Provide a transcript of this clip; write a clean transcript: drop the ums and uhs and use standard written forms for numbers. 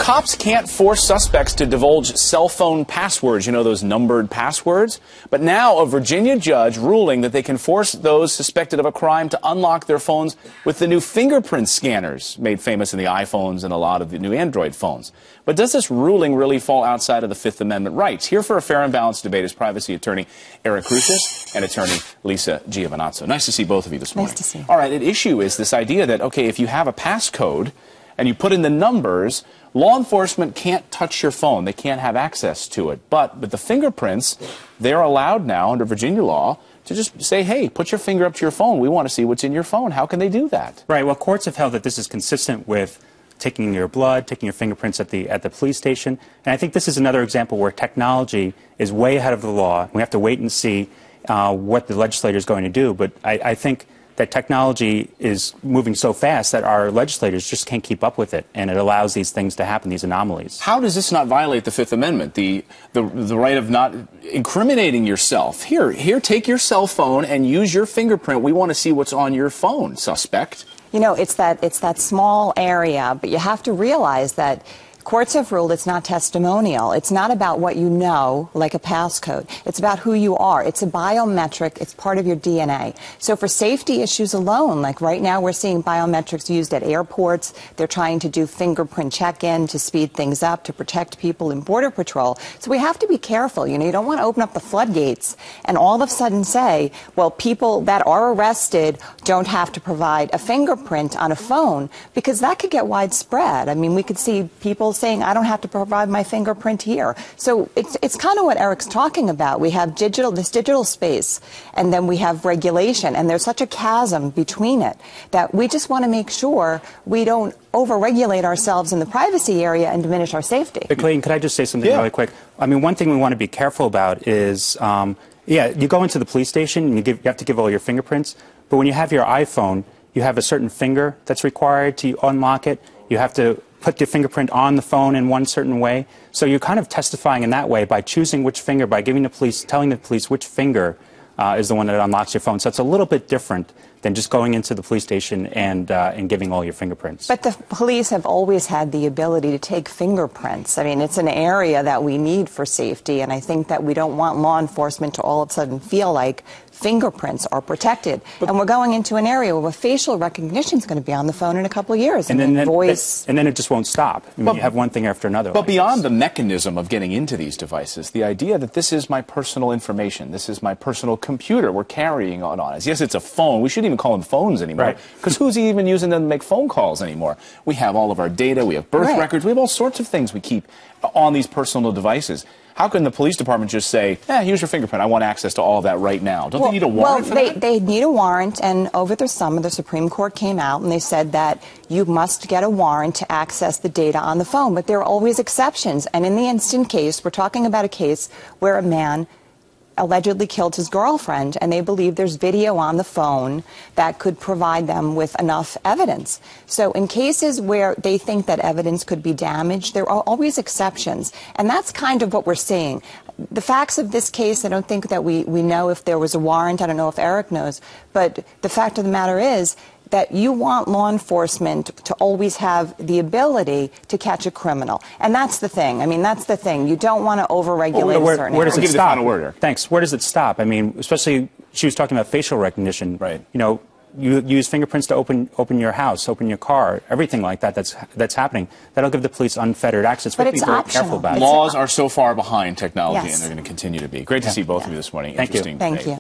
cops can't force suspects to divulge cell phone passwords, you know, those numbered passwords. But now a Virginia judge ruling that they can force those suspected of a crime to unlock their phones with the new fingerprint scanners made famous in the iPhones and a lot of the new Android phones. But does this ruling really fall outside of the Fifth Amendment rights? Here for a fair and balanced debate is privacy attorney Eric Crusius and attorney Lisa Giovanazzo. Nice to see both of you this morning. Nice to see you. All right, at issue is this idea that, okay, if you have a passcode and you put in the numbers, law enforcement can't touch your phone. They can't have access to it. But with the fingerprints, they're allowed now under Virginia law to just say, hey, put your finger up to your phone. We want to see what's in your phone. How can they do that? Right. Well, courts have held that this is consistent with taking your blood, taking your fingerprints at the police station. And I think this is another example where technology is way ahead of the law. We have to wait and see what the legislator is going to do. But I think that technology is moving so fast that our legislators just can't keep up with it, and it allows these things to happen, these anomalies. How does this not violate the Fifth Amendment, the right of not incriminating yourself? Here, take your cell phone and use your fingerprint. We want to see what's on your phone, suspect. You know, it's that small area, but you have to realize that courts have ruled it's not testimonial. It's not about what you know, like a passcode. It's about who you are. It's a biometric. It's part of your DNA. So for safety issues alone, like right now we're seeing biometrics used at airports. They're trying to do fingerprint check-in to speed things up, to protect people in Border Patrol. So we have to be careful. You know, you don't want to open up the floodgates and all of a sudden say, well, people that are arrested don't have to provide a fingerprint on a phone, because that could get widespread. I mean, we could see people saying, I don't have to provide my fingerprint here. So it's kind of what Eric's talking about. We have this digital space, and then we have regulation, and there's such a chasm between it that we just want to make sure we don't overregulate ourselves in the privacy area and diminish our safety. Clayton, could I just say something really quick? I mean, one thing we want to be careful about is, you go into the police station and you have to give all your fingerprints, but when you have your iPhone, you have a certain finger that's required to unlock it. You have to put your fingerprint on the phone in one certain way. So you're kind of testifying in that way by choosing which finger, by telling the police which finger is the one that unlocks your phone. So it's a little bit different than just going into the police station and giving all your fingerprints. But the police have always had the ability to take fingerprints. I mean, it's an area that we need for safety, and I think that we don't want law enforcement to all of a sudden feel like fingerprints are protected. And we're going into an area where facial recognition is going to be on the phone in a couple of years. And then voice. And then it just won't stop. I mean, you have one thing after another. But beyond the mechanism of getting into these devices, the idea that this is my personal information, this is my personal computer we're carrying on us. Yes, it's a phone. We shouldn't even call them phones anymore, because who's even using them to make phone calls anymore? We have all of our data, we have birth records, we have all sorts of things we keep on these personal devices. How can the police department just say, here's your fingerprint, I want access to all of that right now? Don't they need a warrant for that? They need a warrant, and over the summer the Supreme Court came out and they said that you must get a warrant to access the data on the phone, but there are always exceptions. And in the instant case, we're talking about a case where a man allegedly killed his girlfriend, and they believe there's video on the phone that could provide them with enough evidence. So in cases where they think that evidence could be damaged, there are always exceptions, and that's kind of what we're seeing. The facts of this case, I don't think that we know if there was a warrant. I don't know if Eric knows, but the fact of the matter is that you want law enforcement to always have the ability to catch a criminal. And that's the thing. I mean, that's the thing. You don't want to overregulate certain Where does it stop? Thanks. Where does it stop? I mean, especially, she was talking about facial recognition. Right. You know, you use fingerprints to open your house, open your car, everything like that that's happening. That'll give the police unfettered access. But we have to be very careful about it. Laws are so far behind technology, Yes. and they're going to continue to be. Great to see both of you this morning. Thank you. Interesting Thank debate. you.